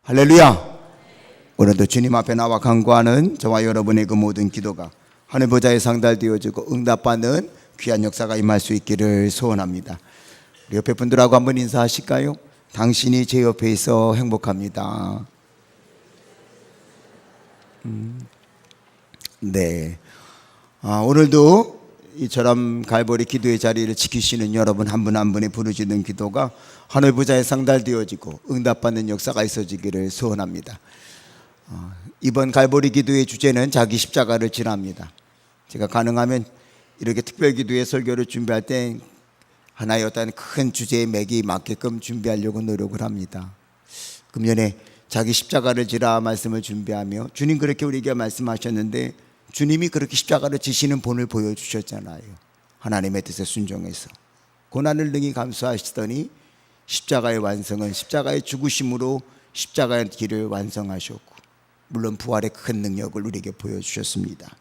할렐루야. 오늘도 주님 앞에 나와 간구하는 저와 여러분의 그 모든 기도가 하늘 보좌에 상달되어지고 응답받는 귀한 역사가 임할 수 있기를 소원합니다. 우리 옆에 분들하고 한번 인사하실까요? 당신이 제 옆에 있어 행복합니다. 네. 오늘도 이처럼 갈보리 기도의 자리를 지키시는 여러분 한 분 한 분이 부르짖는 기도가 하늘 보좌에 상달되어지고 응답받는 역사가 있어지기를 소원합니다. 이번 갈보리 기도의 주제는 자기 십자가를 지랍니다. 제가 가능하면 이렇게 특별 기도의 설교를 준비할 때 하나의 어떤 큰 주제에 맥이 맞게끔 준비하려고 노력을 합니다. 금년에 자기 십자가를 지라 말씀을 준비하며 주님 그렇게 우리에게 말씀하셨는데 주님이 그렇게 십자가를 지시는 본을 보여주셨잖아요. 하나님의 뜻에 순종해서 고난을 능히 감수하시더니 십자가의 완성은 십자가의 죽으심으로 십자가의 길을 완성하셨고 물론 부활의 큰 능력을 우리에게 보여주셨습니다.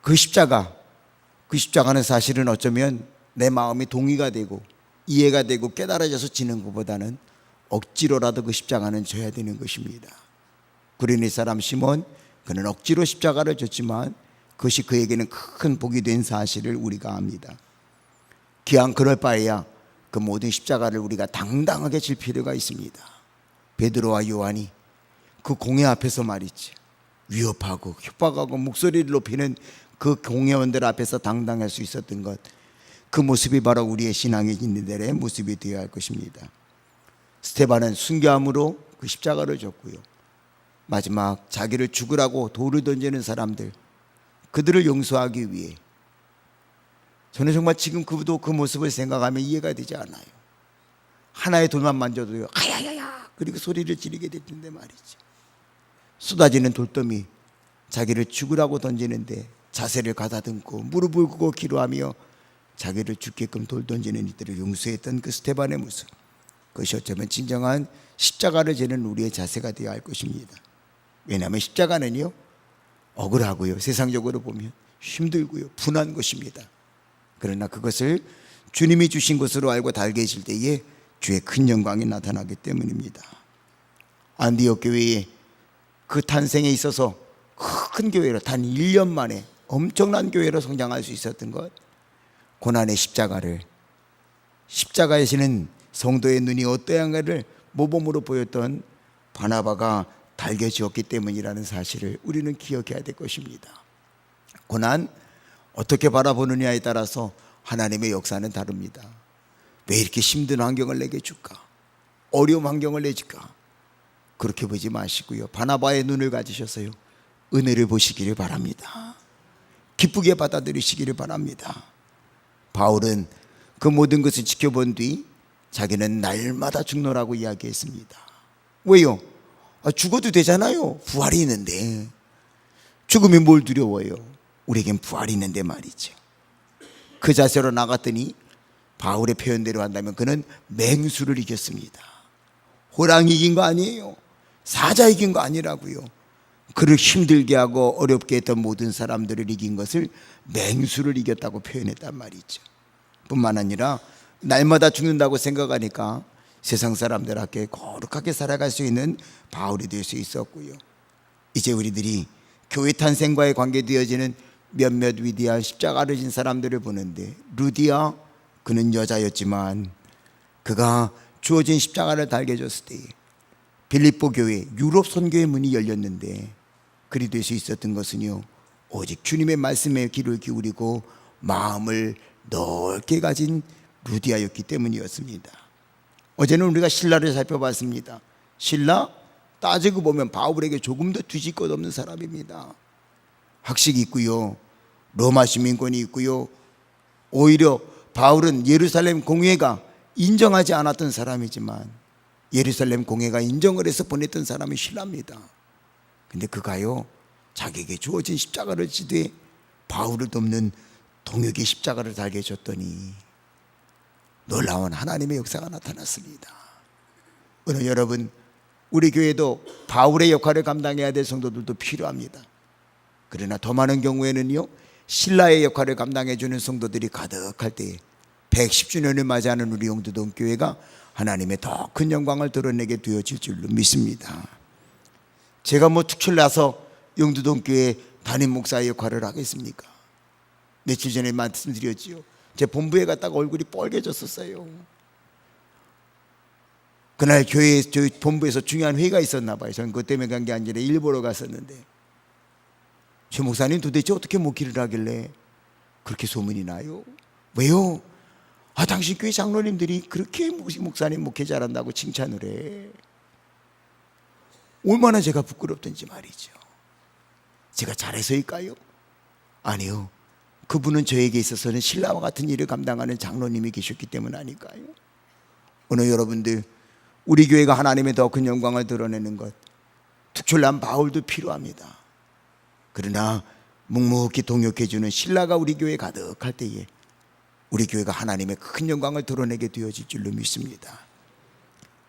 그 십자가는 사실은 어쩌면 내 마음이 동의가 되고 이해가 되고 깨달아져서 지는 것보다는 억지로라도 그 십자가는 져야 되는 것입니다. 구레네 사람 시몬, 그는 억지로 십자가를 졌지만 그것이 그에게는 큰 복이 된 사실을 우리가 압니다. 기왕 그럴 바에야 그 모든 십자가를 우리가 당당하게 질 필요가 있습니다. 베드로와 요한이 그 공회 앞에서 말이지 위협하고 협박하고 목소리를 높이는 그 공회원들 앞에서 당당할 수 있었던 것, 그 모습이 바로 우리의 신앙의 인들의 모습이 되어야 할 것입니다. 스데반은 순교함으로 그 십자가를 졌고요, 마지막 자기를 죽으라고 돌을 던지는 사람들, 그들을 용서하기 위해 저는 정말 지금 그도 그 모습을 생각하면 이해가 되지 않아요. 하나의 돌만 만져도요 아야야야 그리고 소리를 지르게 됐는데 말이죠. 쏟아지는 돌더미 자기를 죽으라고 던지는데 자세를 가다듬고 무릎을 꿇고 기도하며 자기를 죽게끔 돌 던지는 이들을 용서했던 그 스데반의 모습, 그것이 어쩌면 진정한 십자가를 지는 우리의 자세가 되어야 할 것입니다. 왜냐하면 십자가는요 억울하고요 세상적으로 보면 힘들고요 분한 것입니다. 그러나 그것을 주님이 주신 것으로 알고 달개질 때에 주의 큰 영광이 나타나기 때문입니다. 안디옥 교회의 그 탄생에 있어서 큰 교회로 단 1년 만에 엄청난 교회로 성장할 수 있었던 것, 고난의 십자가에 지는 성도의 눈이 어떠한가를 모범으로 보였던 바나바가 달개지었기 때문이라는 사실을 우리는 기억해야 될 것입니다. 고난 어떻게 바라보느냐에 따라서 하나님의 역사는 다릅니다. 왜 이렇게 힘든 환경을 내게 줄까? 어려운 환경을 내줄까? 그렇게 보지 마시고요, 바나바의 눈을 가지셔서요 은혜를 보시기를 바랍니다. 기쁘게 받아들이시기를 바랍니다. 바울은 그 모든 것을 지켜본 뒤 자기는 날마다 죽노라고 이야기했습니다. 왜요? 죽어도 되잖아요. 부활이 있는데. 죽음이 뭘 두려워요? 우리에겐 부활이 있는데 말이죠. 그 자세로 나갔더니 바울의 표현대로 한다면 그는 맹수를 이겼습니다. 호랑이 이긴 거 아니에요. 사자 이긴 거 아니라고요. 그를 힘들게 하고 어렵게 했던 모든 사람들을 이긴 것을 맹수를 이겼다고 표현했단 말이죠. 뿐만 아니라 날마다 죽는다고 생각하니까 세상 사람들에게 거룩하게 살아갈 수 있는 바울이 될 수 있었고요. 이제 우리들이 교회 탄생과의 관계되어지는 몇몇 위대한 십자가를 진 사람들을 보는데, 루디아, 그는 여자였지만 그가 주어진 십자가를 달게 졌을 때 빌립보 교회, 유럽 선교의 문이 열렸는데 그리 될 수 있었던 것은요 오직 주님의 말씀에 귀를 기울이고 마음을 넓게 가진 루디아였기 때문이었습니다. 어제는 우리가 신라를 살펴봤습니다. 신라 따지고 보면 바울에게 조금 더 뒤질 것 없는 사람입니다. 학식이 있고요, 로마 시민권이 있고요, 오히려 바울은 예루살렘 공회가 인정하지 않았던 사람이지만 예루살렘 공회가 인정을 해서 보냈던 사람이 신라입니다. 근데 그가요 자기에게 주어진 십자가를 지되 바울을 돕는 동역의 십자가를 달게 줬더니 놀라운 하나님의 역사가 나타났습니다. 오늘 여러분, 우리 교회도 바울의 역할을 감당해야 될 성도들도 필요합니다. 그러나 더 많은 경우에는요 신라의 역할을 감당해 주는 성도들이 가득할 때에 110주년을 맞이하는 우리 영도동교회가 하나님의 더 큰 영광을 드러내게 되어질 줄로 믿습니다. 제가 뭐 특출나서 영두동 교회 담임 목사의 역할을 하겠습니까? 며칠 전에 말씀드렸지요. 제 본부에 갔다가 얼굴이 빨개졌었어요. 그날 교회 저희 본부에서 중요한 회의가 있었나 봐요. 저는 그것 때문에 간 게 아니라 일보러 갔었는데, 최 목사님 도대체 어떻게 목회를 하길래 그렇게 소문이 나요? 왜요? 당신 교회 장로님들이 그렇게 목사님 목회 잘한다고 칭찬을 해. 얼마나 제가 부끄럽던지 말이죠. 제가 잘해서일까요? 아니요. 그분은 저에게 있어서는 신라와 같은 일을 감당하는 장로님이 계셨기 때문 아닐까요? 오늘 여러분들, 우리 교회가 하나님의 더 큰 영광을 드러내는 것, 특출난 바울도 필요합니다. 그러나 묵묵히 동역해주는 신라가 우리 교회에 가득할 때에 우리 교회가 하나님의 큰 영광을 드러내게 되어질 줄로 믿습니다.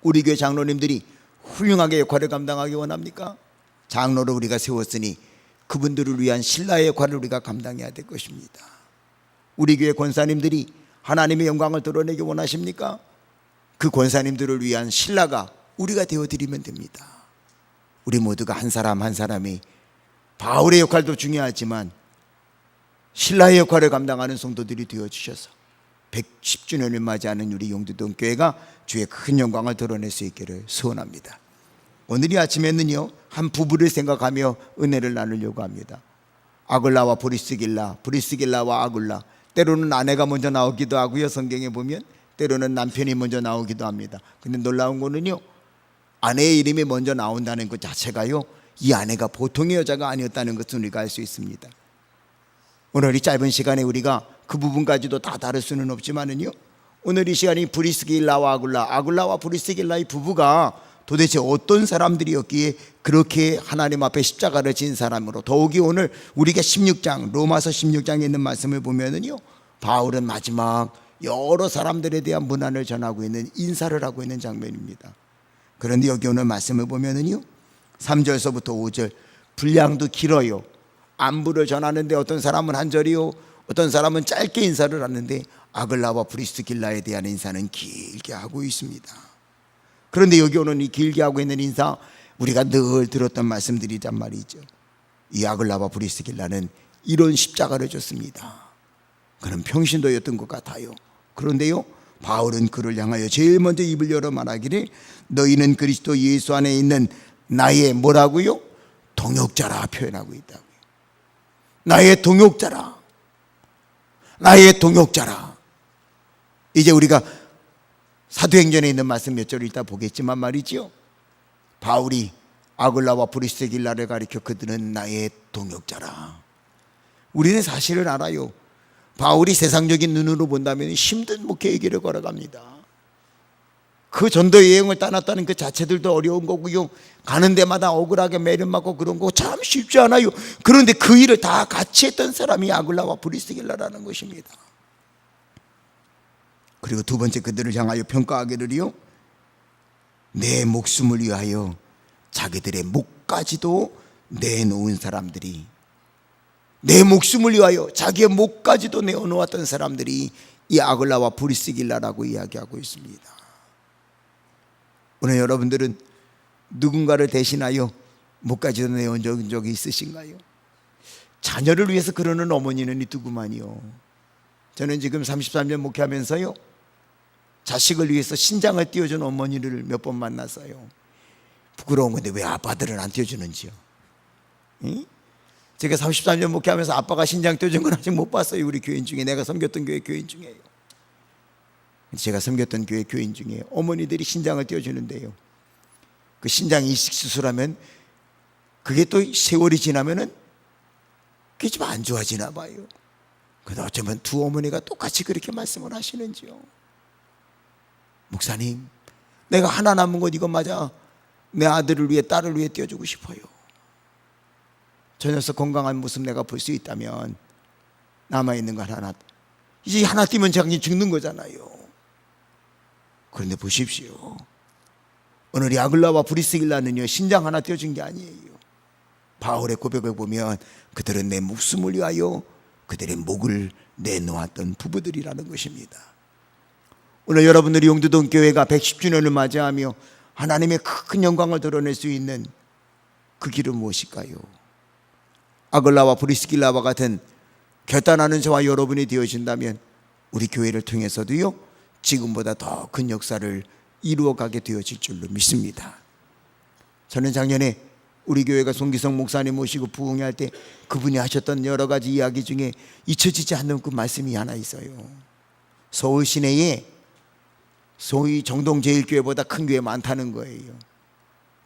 우리 교회 장로님들이 훌륭하게 역할을 감당하기 원합니까? 장로를 우리가 세웠으니 그분들을 위한 신라의 역할을 우리가 감당해야 될 것입니다. 우리 교회 권사님들이 하나님의 영광을 드러내기 원하십니까? 그 권사님들을 위한 신라가 우리가 되어드리면 됩니다. 우리 모두가 한 사람 한 사람이 바울의 역할도 중요하지만 신라의 역할을 감당하는 성도들이 되어주셔서 110주년을 맞이하는 우리 영두동 교회가 주의 큰 영광을 드러낼 수 있기를 소원합니다. 오늘 이 아침에는요, 한 부부를 생각하며 은혜를 나누려고 합니다. 아굴라와 브리스길라, 브리스길라와 아굴라. 때로는 아내가 먼저 나오기도 하고요, 성경에 보면 때로는 남편이 먼저 나오기도 합니다. 근데 놀라운 거는요, 아내의 이름이 먼저 나온다는 것 자체가요, 이 아내가 보통의 여자가 아니었다는 것을 우리가 알 수 있습니다. 오늘 이 짧은 시간에 우리가 그 부분까지도 다 다룰 수는 없지만은요, 오늘 이 시간이 브리스길라와 아굴라와 브리스길라의 부부가 도대체 어떤 사람들이었기에 그렇게 하나님 앞에 십자가를 진 사람으로, 더욱이 오늘 우리가 16장 로마서 16장에 있는 말씀을 보면은요, 바울은 마지막 여러 사람들에 대한 문안을 전하고 있는, 인사를 하고 있는 장면입니다. 그런데 여기 오늘 말씀을 보면은요, 3절서부터 5절, 분량도 길어요. 안부를 전하는데 어떤 사람은 한 절이요, 어떤 사람은 짧게 인사를 하는데 아글라와 브리스길라에 대한 인사는 길게 하고 있습니다. 그런데 여기 오는 이 길게 하고 있는 인사, 우리가 늘 들었던 말씀들이란 말이죠. 이 아글라와 브리스길라는 이런 십자가를 줬습니다. 그런 평신도였던 것 같아요. 그런데요, 바울은 그를 향하여 제일 먼저 입을 열어 말하기를, 너희는 그리스도 예수 안에 있는 나의 뭐라고요? 동역자라 표현하고 있다고요. 나의 동역자라, 나의 동역자라. 이제 우리가 사도행전에 있는 말씀 몇 절을 이따 보겠지만 말이죠, 바울이 아굴라와 브리스길라를 가리켜 그들은 나의 동역자라. 우리는 사실을 알아요. 바울이 세상적인 눈으로 본다면 힘든 목회의 길을 걸어갑니다. 그 전도 여행을 떠났다는 그 자체들도 어려운 거고요, 가는 데마다 억울하게 매련맞고 그런 거 참 쉽지 않아요. 그런데 그 일을 다 같이 했던 사람이 아굴라와 브리스길라라는 것입니다. 그리고 두 번째, 그들을 향하여 평가하기를요, 내 목숨을 위하여 자기들의 목까지도 내놓은 사람들이, 내 목숨을 위하여 자기의 목까지도 내어놓았던 사람들이 이 아글라와 브리스길라라고 이야기하고 있습니다. 오늘 여러분들은 누군가를 대신하여 목까지도 내온 적이 있으신가요? 자녀를 위해서 그러는 어머니는 누구만이요. 저는 지금 33년 목회하면서요, 자식을 위해서 신장을 띄워준 어머니를 몇 번 만났어요. 부끄러운 건데 왜 아빠들은 안 띄워주는지요? 응? 제가 33년 목회하면서 아빠가 신장 띄워준 건 아직 못 봤어요. 우리 교인 중에, 내가 섬겼던 교회 교인 중에요. 제가 섬겼던 교회 교인 중에 어머니들이 신장을 띄워주는데요, 그 신장 이식 수술하면 그게 또 세월이 지나면은 그게 좀 안 좋아지나 봐요. 그런데 어쩌면 두 어머니가 똑같이 그렇게 말씀을 하시는지요. 목사님, 내가 하나 남은 것 이것 맞아. 내 아들을 위해, 딸을 위해 띄워주고 싶어요. 저 녀석 건강한 모습 내가 볼 수 있다면 남아있는 건 하나, 이제 하나 띄면 자기 죽는 거잖아요. 그런데 보십시오, 오늘 이 아글라와 브리스길라는요, 신장 하나 띄워준 게 아니에요. 바울의 고백을 보면 그들은 내 목숨을 위하여 그들의 목을 내놓았던 부부들이라는 것입니다. 오늘 여러분들이 용두동 교회가 110주년을 맞이하며 하나님의 큰 영광을 드러낼 수 있는 그 길은 무엇일까요? 아글라와 브리스길라와 같은 결단하는 저와 여러분이 되어진다면 우리 교회를 통해서도요 지금보다 더 큰 역사를 이루어가게 되어질 줄로 믿습니다. 저는 작년에 우리 교회가 송기성 목사님 모시고 부흥회 때 그분이 하셨던 여러 가지 이야기 중에 잊혀지지 않는 그 말씀이 하나 있어요. 서울 시내에 소위 정동제일교회보다 큰 교회 많다는 거예요.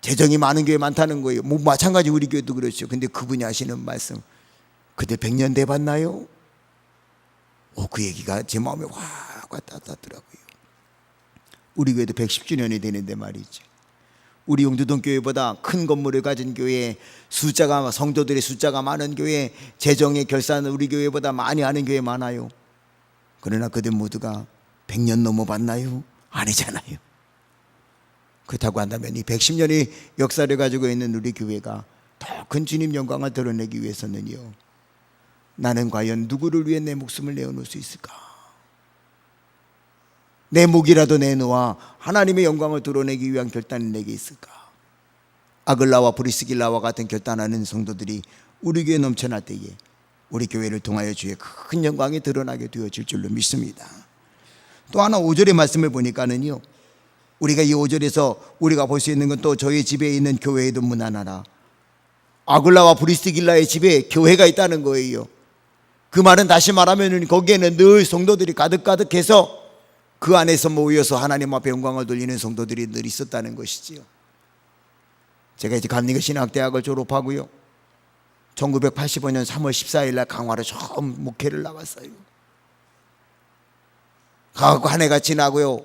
재정이 많은 교회 많다는 거예요. 뭐 마찬가지 우리 교회도 그렇죠. 근데 그분이 하시는 말씀, 그때 100년 돼 봤나요? 그 얘기가 제 마음에 확 와닿더라고요. 우리 교회도 110주년이 되는데 말이죠. 우리 용두동 교회보다 큰 건물을 가진 교회, 성도들의 숫자가 많은 교회, 재정의 결산을 우리 교회보다 많이 하는 교회 많아요. 그러나 그들 모두가 100년 넘어봤나요? 아니잖아요. 그렇다고 한다면 이 110년의 역사를 가지고 있는 우리 교회가 더 큰 주님 영광을 드러내기 위해서는요, 나는 과연 누구를 위해 내 목숨을 내어놓을 수 있을까? 내 목이라도 내놓아 하나님의 영광을 드러내기 위한 결단이 내게 있을까? 아글라와 브리스길라와 같은 결단하는 성도들이 우리 교회에 넘쳐날 때에 우리 교회를 통하여 주의 큰 영광이 드러나게 되어질 줄로 믿습니다. 또 하나 5절의 말씀을 보니까는요, 우리가 이 5절에서 우리가 볼 수 있는 건 또 저희 집에 있는 교회에도 문안하라, 아글라와 브리스길라의 집에 교회가 있다는 거예요. 그 말은 다시 말하면 거기에는 늘 성도들이 가득가득해서 그 안에서 모여서 하나님 앞에 영광을 돌리는 성도들이 늘 있었다는 것이지요. 제가 이제 감리교 신학대학을 졸업하고요, 1985년 3월 14일 날 강화로 처음 목회를 나갔어요. 가고 한 해가 지나고요,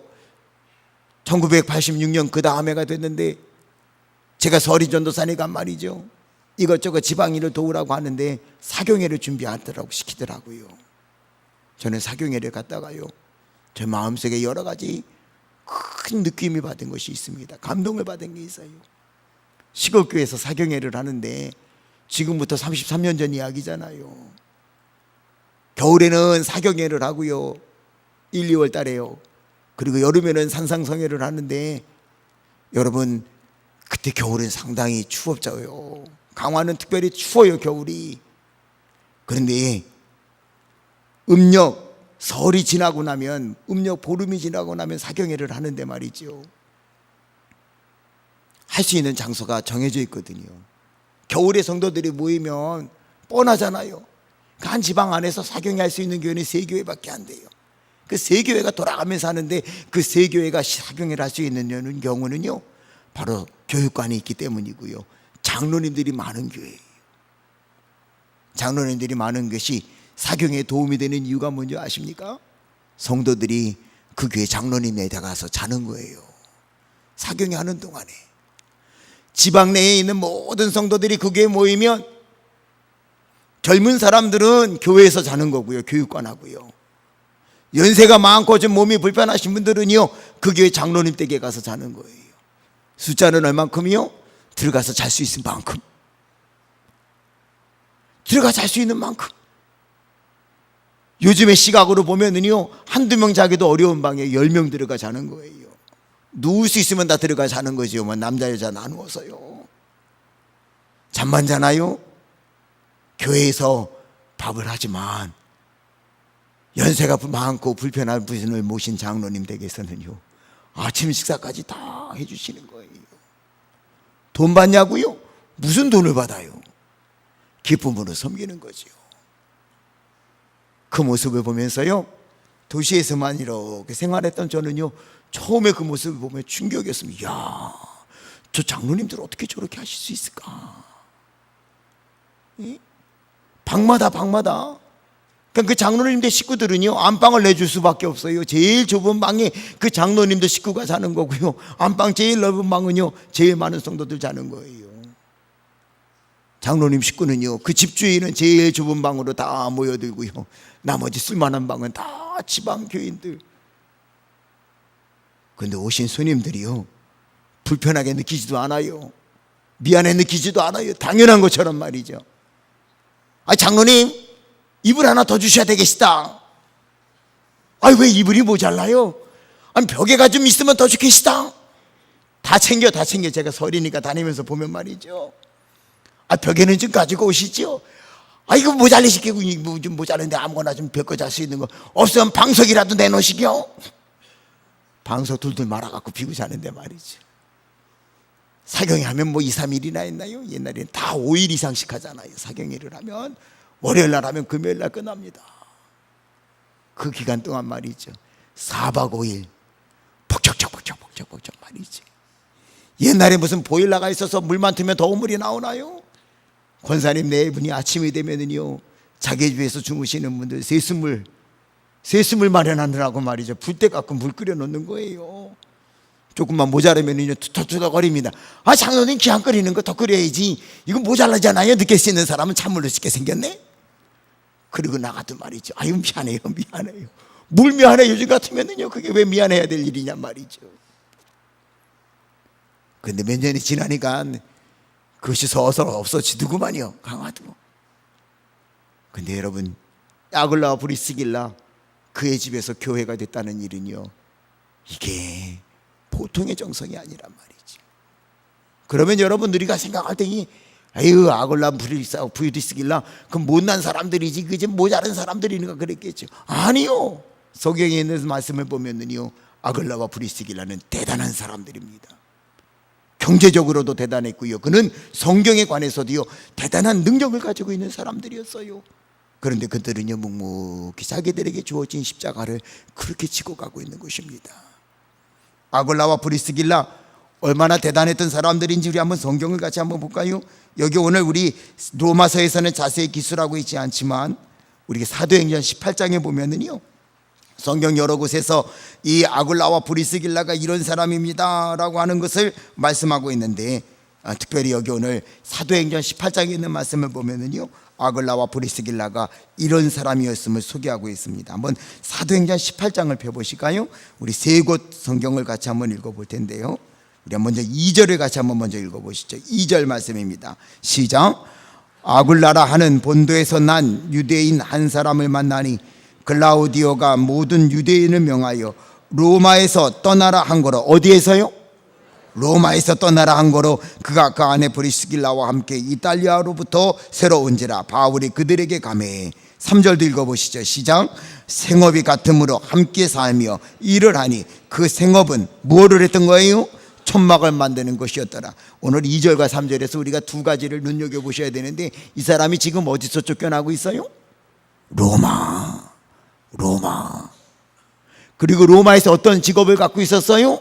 1986년 그 다음 해가 됐는데 제가 서리전도사님 간 말이죠, 이것저것 지방일을 도우라고 하는데 사경회를 시키더라고요. 저는 사경회를 갔다가요, 제 마음속에 여러 가지 큰 느낌이 받은 것이 있습니다. 감동을 받은 게 있어요. 시골교회에서 사경회를 하는데 지금부터 33년 전 이야기잖아요. 겨울에는 사경회를 하고요, 1, 2월 달에요. 그리고 여름에는 산상성회를 하는데 여러분, 그때 겨울은 상당히 추웠어요. 강화는 특별히 추워요, 겨울이. 그런데 음력 설이 지나고 나면, 음력 보름이 지나고 나면 사경회를 하는데 말이죠, 할 수 있는 장소가 정해져 있거든요. 겨울에 성도들이 모이면 뻔하잖아요. 한 지방 안에서 사경회 할 수 있는 교회는 3교회밖에 안 돼요. 그 3교회가 돌아가면서 하는데 그 3교회가 사경회를 할 수 있는 경우는요, 바로 교육관이 있기 때문이고요, 장로님들이 많은 교회예요. 장로님들이 많은 것이 사경회에 도움이 되는 이유가 뭔지 아십니까? 성도들이 그 교회 장로님에다 가서 자는 거예요. 사경회 하는 동안에 지방 내에 있는 모든 성도들이 그 교회에 모이면 젊은 사람들은 교회에서 자는 거고요, 교육관하고요. 연세가 많고 좀 몸이 불편하신 분들은요, 그 교회 장로님 댁에 가서 자는 거예요. 숫자는 얼만큼이요? 들어가서 잘 수 있을 만큼, 들어가 잘 수 있는 만큼. 요즘의 시각으로 보면은요, 한두 명 자기도 어려운 방에 10명 들어가 자는 거예요. 누울 수 있으면 다 들어가 자는 거죠. 뭐 남자 여자 나누어서요. 잠만 자나요? 교회에서 밥을 하지만 연세가 많고 불편한 분을 모신 장로님 댁에서는요, 아침 식사까지 다 해주시는 거예요. 돈 받냐고요? 무슨 돈을 받아요? 기쁨으로 섬기는 거죠. 그 모습을 보면서요, 도시에서만 이렇게 생활했던 저는요, 처음에 그 모습을 보면 충격이었습니다. 이야, 저 장로님들 어떻게 저렇게 하실 수 있을까? 방마다 그러니까 그 장로님들 식구들은요, 안방을 내줄 수밖에 없어요. 제일 좁은 방에 그 장로님들 식구가 자는 거고요, 안방 제일 넓은 방은요, 제일 많은 성도들 자는 거예요. 장로님 식구는요, 그 집주인은 제일 좁은 방으로 다 모여들고요, 나머지 쓸만한 방은 다 지방 교인들. 그런데 오신 손님들이요, 불편하게 느끼지도 않아요. 미안해 느끼지도 않아요. 당연한 것처럼 말이죠. 장로님, 이불 하나 더 주셔야 되겠다. 왜 이불이 모자라요? 아니 벽에가 좀 있으면 더 좋겠시다. 다 챙겨 제가 설이니까 다니면서 보면 말이죠. 벽에는 좀 가지고 오시죠. 이거 모자르시키고 좀 모자른데 아무거나 좀 벽거 잘 수 있는 거 없으면 방석이라도 내놓으시겨. 방석 둘둘 말아갖고 비고 자는데 말이죠. 사경이 하면 뭐 2, 3일이나 했나요? 옛날에는 다 5일 이상씩 하잖아요. 사경일을 하면 월요일 날 하면 금요일 날 끝납니다. 그 기간 동안 말이죠. 4박 5일 폭적적 말이지. 옛날에 무슨 보일러가 있어서 물만 트면 더운 물이 나오나요? 권사님 네 분이 아침이 되면은요 자기 집에서 주무시는 분들 세수물 마련하느라고 말이죠. 불때 갖고 물 끓여 놓는 거예요. 조금만 모자르면은요 투덕투덕거립니다. 장로님 기왕 끓이는 거 더 끓여야지. 이거 모자라잖아요. 늦게 씻는 사람은 찬물로 씻게 생겼네. 그리고 나가도 말이죠. 미안해요. 물 미안해. 요즘 같으면은요 그게 왜 미안해야 될 일이냐 말이죠. 근데 몇 년이 지나니까 그것이 서서 없어지더구만요. 강화도. 근데 여러분 아굴라와 브리스길라 그의 집에서 교회가 됐다는 일은요 이게 보통의 정성이 아니란 말이죠. 그러면 여러분 우리가 생각할 때니 아굴라 브리스길라 그 못난 사람들이지 그저 모자른 사람들이니까 그랬겠죠. 아니요. 성경에 있는 말씀을 보면은요 아굴라와 브리스길라는 대단한 사람들입니다. 경제적으로도 대단했고요. 그는 성경에 관해서도요 대단한 능력을 가지고 있는 사람들이었어요. 그런데 그들은요 묵묵히 자기들에게 주어진 십자가를 그렇게 지고 가고 있는 것입니다. 아굴라와 브리스길라 얼마나 대단했던 사람들인지 우리 한번 성경을 같이 한번 볼까요? 여기 오늘 우리 로마서에서는 자세히 기술하고 있지 않지만 우리 사도행전 18장에 보면은요 성경 여러 곳에서 이 아굴라와 브리스길라가 이런 사람입니다 라고 하는 것을 말씀하고 있는데 특별히 여기 오늘 사도행전 18장에 있는 말씀을 보면은요 아굴라와 브리스길라가 이런 사람이었음을 소개하고 있습니다. 한번 사도행전 18장을 펴보실까요? 우리 세 곳 성경을 같이 한번 읽어볼 텐데요. 우리 먼저 2절을 같이 한번 먼저 읽어보시죠. 2절 말씀입니다. 시작. 아굴라라 하는 본도에서 난 유대인 한 사람을 만나니 글라우디오가 모든 유대인을 명하여 로마에서 떠나라 한 거로. 어디에서요? 로마에서 떠나라 한 거로 그가 그 안에 브리스길라와 함께 이탈리아로부터 새로 온지라 바울이 그들에게 가매. 3절도 읽어보시죠. 시작. 생업이 같으므로 함께 살며 일을 하니 그 생업은 뭐를 했던 거예요? 천막을 만드는 것이었더라. 오늘 2절과 3절에서 우리가 두 가지를 눈여겨보셔야 되는데 이 사람이 지금 어디서 쫓겨나고 있어요? 로마. 그리고 로마에서 어떤 직업을 갖고 있었어요?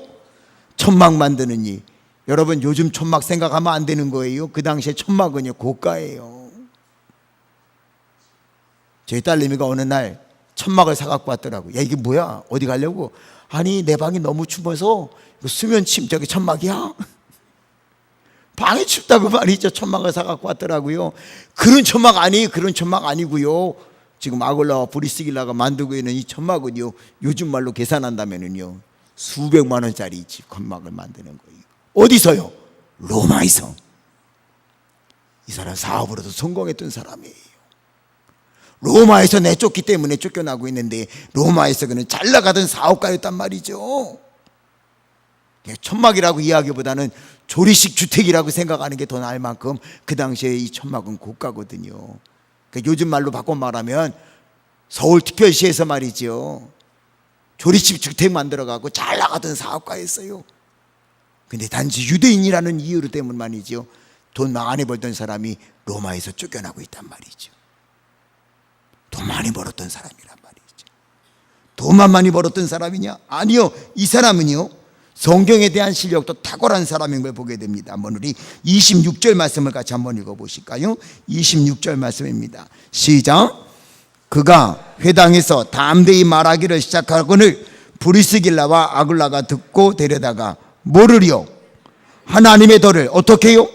천막 만드는 일. 여러분 요즘 천막 생각하면 안 되는 거예요. 그 당시에 천막은요 고가예요. 저희 딸내미가 어느 날 천막을 사갖고 왔더라고요. 야 이게 뭐야? 어디 가려고? 아니 내 방이 너무 추워서 수면침 저기 천막이야? 방이 춥다고 말이죠. 천막을 사갖고 왔더라고요. 그런 천막 아니고요. 지금 아굴라와 브리스길라가 만들고 있는 이 천막은요 요즘 말로 계산한다면은요 수백만 원짜리 집 천막을 만드는 거예요. 어디서요? 로마에서. 이 사람 사업으로도 성공했던 사람이에요. 로마에서 내쫓기 때문에 쫓겨나고 있는데 로마에서 그는 잘 나가던 사업가였단 말이죠. 천막이라고 이야기보다는 조리식 주택이라고 생각하는 게 더 나을 만큼 그 당시에 이 천막은 고가거든요. 그러니까 요즘 말로 바꿔 말하면 서울특별시에서 말이죠 조리식 주택 만들어가고 잘 나가던 사업가였어요. 근데 단지 유대인이라는 이유 때문만이죠 돈 많이 벌던 사람이 로마에서 쫓겨나고 있단 말이죠. 돈 많이 벌었던 사람이란 말이죠. 돈만 많이 벌었던 사람이냐? 아니요. 이 사람은요 성경에 대한 실력도 탁월한 사람인 걸 보게 됩니다. 한번 우리 26절 말씀을 같이 한번 읽어보실까요? 26절 말씀입니다. 시작. 그가 회당에서 담대히 말하기를 시작하거늘 브리스길라와 아굴라가 듣고 데려다가 뭐를요? 하나님의 덕을 어떻게 해요?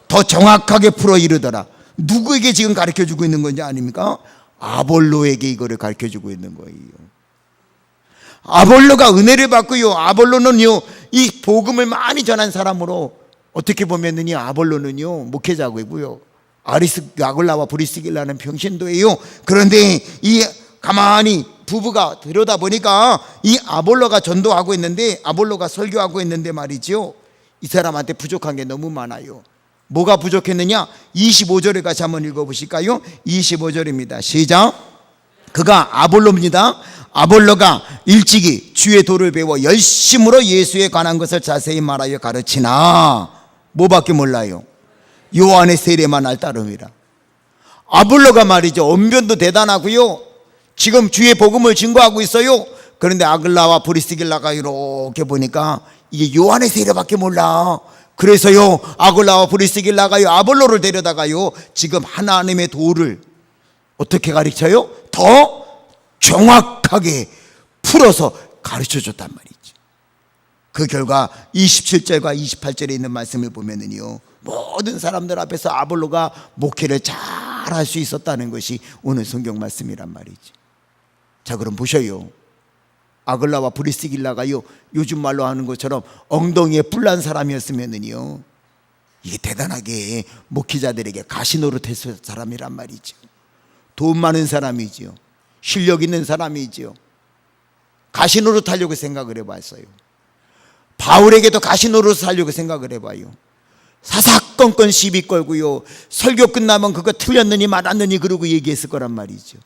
더 정확하게 풀어 이르더라. 누구에게 지금 가르쳐주고 있는 건지 아닙니까? 아볼로에게 이거를 가르쳐주고 있는 거예요. 아볼로가 은혜를 받고요. 아볼로는요 이 복음을 많이 전한 사람으로 어떻게 보면은요 아볼로는요 목회자고요. 아굴라와 브리스길라는 평신도예요. 그런데 이 가만히 부부가 들여다보니까 이 아볼로가 전도하고 있는데, 아볼로가 설교하고 있는데 말이죠, 이 사람한테 부족한 게 너무 많아요. 뭐가 부족했느냐? 25절에 같이 한번 읽어보실까요? 25절입니다. 시작. 그가 아볼로입니다. 아볼로가 일찍이 주의 도를 배워 열심으로 예수에 관한 것을 자세히 말하여 가르치나 뭐밖에 몰라요? 요한의 세례만 알 따름이라. 아볼로가 말이죠, 언변도 대단하고요, 지금 주의 복음을 증거하고 있어요. 그런데 아글라와 브리스길라가 이렇게 보니까 이게 요한의 세례밖에 몰라. 그래서요, 아글라와 브리스길라가요, 아볼로를 데려다가요, 지금 하나님의 도를 어떻게 가르쳐요? 더 정확하게 풀어서 가르쳐 줬단 말이죠. 그 결과 27절과 28절에 있는 말씀을 보면은요, 모든 사람들 앞에서 아볼로가 목회를 잘 할 수 있었다는 것이 오늘 성경 말씀이란 말이죠. 자, 그럼 보셔요. 아글라와 브리스길라가요, 요즘 말로 하는 것처럼 엉덩이에 뿔난 사람이었으면은요, 이게 대단하게 목회자들에게 가시노릇했을 사람이란 말이죠. 돈 많은 사람이죠. 실력 있는 사람이죠. 가시노릇 하려고 생각을 해봤어요. 바울에게도 가시노릇 하려고 생각을 해봐요. 사사건건 시비 걸고요, 설교 끝나면 그거 틀렸느니 맞았느니 그러고 얘기했을 거란 말이죠.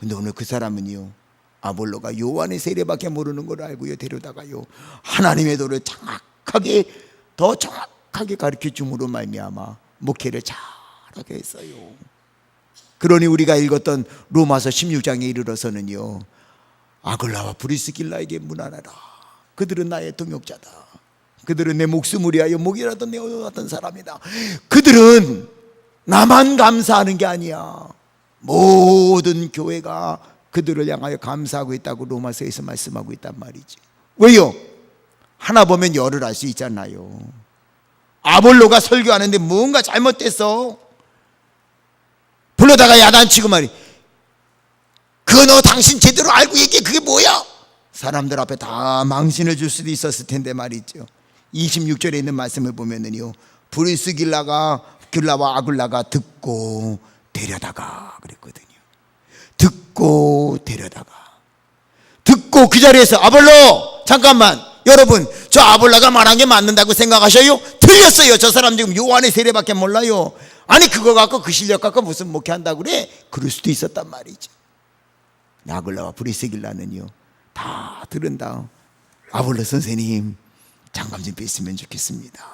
근데 오늘 그 사람은요, 아볼로가 요한의 세례밖에 모르는 걸 알고요, 데려다가요, 하나님의 도를 정확하게, 더 정확하게 가르쳐 줌으로 말미암아 목회를 잘하게 했어요. 그러니 우리가 읽었던 로마서 16장에 이르러서는요, 아글라와 브리스길라에게 문안하라. 그들은 나의 동역자다. 그들은 내 목숨을 위하여 목이라도 내어놨던 사람이다. 그들은 나만 감사하는 게 아니야. 모든 교회가 그들을 향하여 감사하고 있다고 로마서에서 말씀하고 있단 말이지. 왜요? 하나 보면 열을 알 수 있잖아요. 아볼로가 설교하는데 뭔가 잘못됐어. 불러다가 야단치고 말이, 그거 너 당신 제대로 알고 얘기해. 그게 뭐야? 사람들 앞에 다 망신을 줄 수도 있었을 텐데 말이죠. 26절에 있는 말씀을 보면은요, 브리스길라와 아굴라가 듣고 데려다가 그랬거든요. 듣고 데려다가. 듣고 그 자리에서, 아볼로 잠깐만, 여러분 저 아볼로가 말한 게 맞는다고 생각하셔요? 틀렸어요. 저 사람 지금 요한의 세례밖에 몰라요. 아니 그거 갖고, 그 실력 갖고 무슨 목회한다고 그래? 그럴 수도 있었단 말이죠. 아글라와 브리스길라는요, 다 들은 다음, 아볼로 선생님 장갑 좀 뺐으면 좋겠습니다.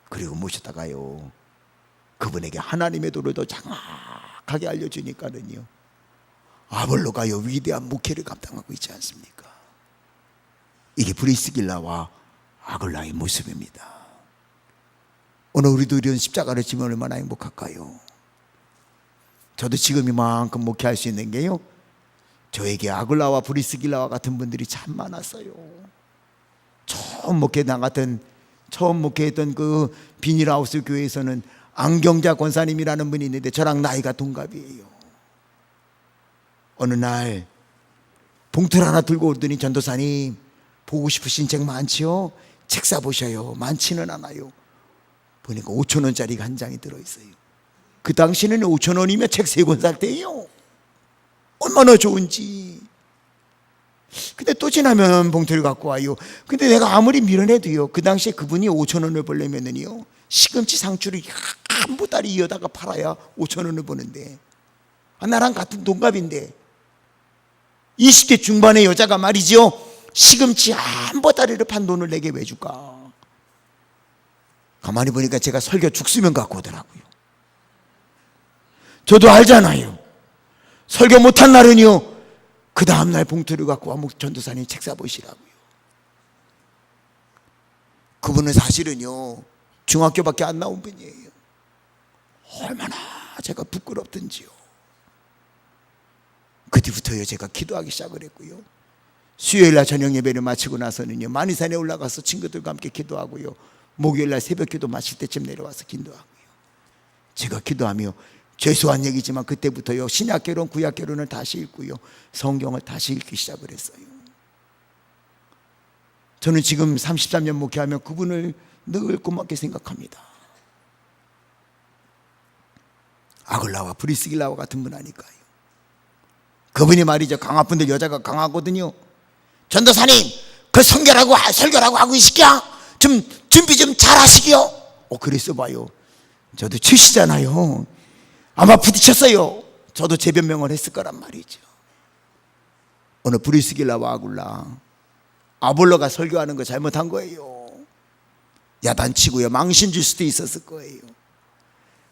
그리고 모셨다가요, 그분에게 하나님의 도를 더 정확하게 알려주니까는요, 아볼로가요 위대한 목회를 감당하고 있지 않습니까? 이게 브리스길라와 아글라의 모습입니다. 오늘 우리도 이런 십자가를 지면 얼마나 행복할까요? 저도 지금 이만큼 목회할 수 있는 게요, 저에게 아글라와 브리스길라와 같은 분들이 참 많았어요. 처음 목회했던 그 비닐하우스 교회에서는 안경자 권사님이라는 분이 있는데 저랑 나이가 동갑이에요. 어느 날 봉투를 하나 들고 오더니, 전도사님 보고 싶으신 책 많지요? 책 사보셔요. 많지는 않아요. 보니까 5,000원짜리가 한 장이 들어있어요. 그 당시에는 5,000원이면 책 3권 살 때예요. 얼마나 좋은지. 근데 또 지나면 봉투를 갖고 와요. 근데 내가 아무리 밀어내도요, 그 당시에 그분이 5,000원을 벌려면은요, 시금치 상추를 한 보따리 이어다가 팔아야 5,000원을 버는데, 나랑 같은 동갑인데 20대 중반의 여자가 말이죠, 시금치 한 보따리를 판 돈을 내게 왜 줄까? 가만히 보니까 제가 설교 죽수면 갖고 오더라고요. 저도 알잖아요. 설교 못한 날은요, 그 다음날 봉투를 갖고 와 전도사님 책 사보시라고요. 그분은 사실은요, 중학교밖에 안 나온 분이에요. 얼마나 제가 부끄럽던지요. 그 뒤부터요, 제가 기도하기 시작을 했고요, 수요일날 저녁 예배를 마치고 나서는요, 만이산에 올라가서 친구들과 함께 기도하고요, 목요일날 새벽 기도 마칠 때쯤 내려와서 기도하고요. 제가 기도하며, 죄송한 얘기지만 그때부터요, 신약개론 구약개론을 다시 읽고요, 성경을 다시 읽기 시작을 했어요. 저는 지금 33년 목회하며 그분을 늘 고맙게 생각합니다. 아글라와 브리스길라와 같은 분 아닐까요? 그분이 말이죠, 강화분들 여자가 강하거든요. 전도사님, 그 설교라고 하고 있을게요. 좀 준비 좀 잘하시기요. 그랬어 봐요. 저도 치시잖아요. 아마 부딪혔어요. 저도 재변명을 했을 거란 말이죠. 어느 브리스길라와 아굴라, 아볼로가 설교하는 거 잘못한 거예요. 야단치고요, 망신 줄 수도 있었을 거예요.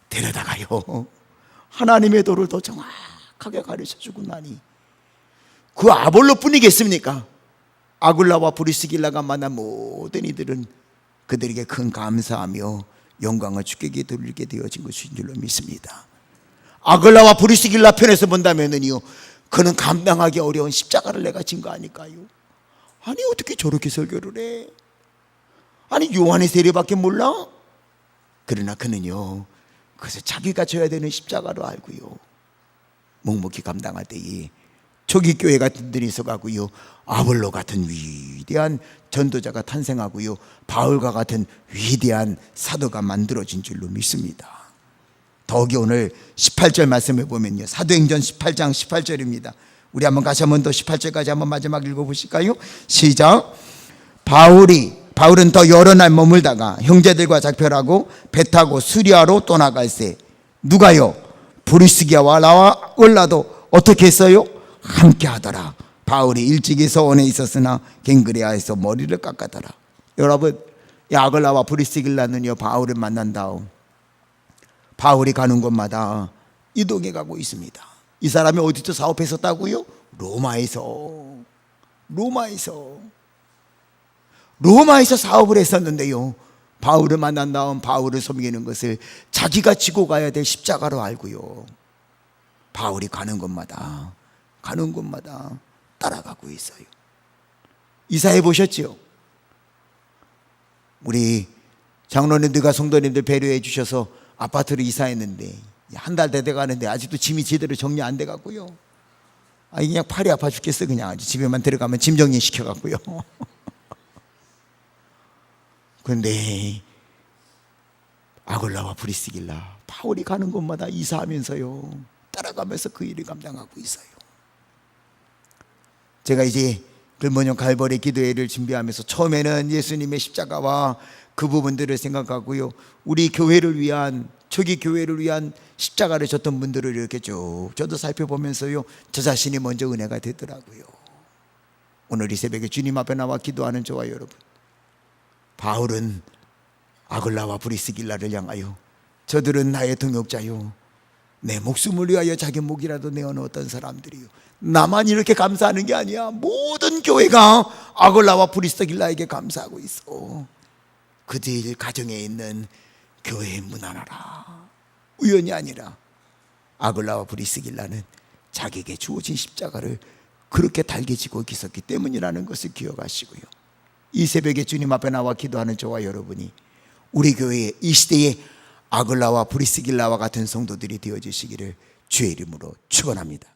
데려다가요, 하나님의 도를 더 정확하게 가르쳐주고 나니 그 아볼로뿐이겠습니까? 아굴라와 브리스길라가 만난 모든 이들은 그들에게 큰 감사하며 영광을 주께 돌리게 되어진 것인 줄로 믿습니다. 아굴라와 브리스길라 편에서 본다면은요, 그는 감당하기 어려운 십자가를 내가 진 거 아닐까요? 아니 어떻게 저렇게 설교를 해? 아니 요한의 세례밖에 몰라? 그러나 그는요, 그래서 자기가 져야 되는 십자가로 알고요, 묵묵히 감당할 때에 초기 교회 같은 데이 있어가고요, 아볼로 같은 위대한 전도자가 탄생하고요, 바울과 같은 위대한 사도가 만들어진 줄로 믿습니다. 더욱이 오늘 18절 말씀을 보면요, 사도행전 18장 18절입니다. 우리 한번 같이 한번 더 18절까지 한번 마지막 읽어보실까요? 시작. 바울은 더 여러 날 머물다가 형제들과 작별하고 배 타고 수리아로 떠나갈새 누가요? 브리스기아와 나와 올라도 어떻게 했어요? 함께 하더라. 바울이 일찍이 서원에 있었으나 갱그레아에서 머리를 깎았더라. 여러분, 아글라와 브리스길라는요, 바울을 만난 다음 바울이 가는 곳마다 이동해 가고 있습니다. 이 사람이 어디서 사업했었다고요? 로마에서 사업을 했었는데요, 바울을 만난 다음 바울을 섬기는 것을 자기가 지고 가야 될 십자가로 알고요, 바울이 가는 곳마다 따라가고 있어요. 이사해 보셨죠? 우리 장로님들과 성도님들 배려해 주셔서 아파트를 이사했는데 한 달 돼 가는데 아직도 짐이 제대로 정리 안 돼 갖고요, 그냥 팔이 아파 죽겠어. 그냥 아주 집에만 들어가면 짐 정리 시켜 갖고요. 그런데 아굴라와 브리스길라, 바울이 가는 곳마다 이사하면서요, 따라가면서 그 일을 감당하고 있어요. 제가 이제 글모녀 갈보리 기도회를 준비하면서 처음에는 예수님의 십자가와 그 부분들을 생각하고요, 우리 교회를 위한, 초기 교회를 위한 십자가를 졌던 분들을 이렇게 쭉 저도 살펴보면서요, 저 자신이 먼저 은혜가 되더라고요. 오늘 이 새벽에 주님 앞에 나와 기도하는 저와 여러분, 바울은 아글라와 브리스길라를 향하여 저들은 나의 동역자요, 내 목숨을 위하여 자기 목이라도 내어놓았던 사람들이요, 나만 이렇게 감사하는 게 아니야. 모든 교회가 아글라와 브리스길라에게 감사하고 있어. 그들 가정에 있는 교회의 문 하나라. 우연이 아니라 아글라와 브리스길라는 자기에게 주어진 십자가를 그렇게 달게 지고 있었기 때문이라는 것을 기억하시고요, 이 새벽에 주님 앞에 나와 기도하는 저와 여러분이 우리 교회의 이 시대에 아글라와 브리스길라와 같은 성도들이 되어주시기를 주의 이름으로 축원합니다.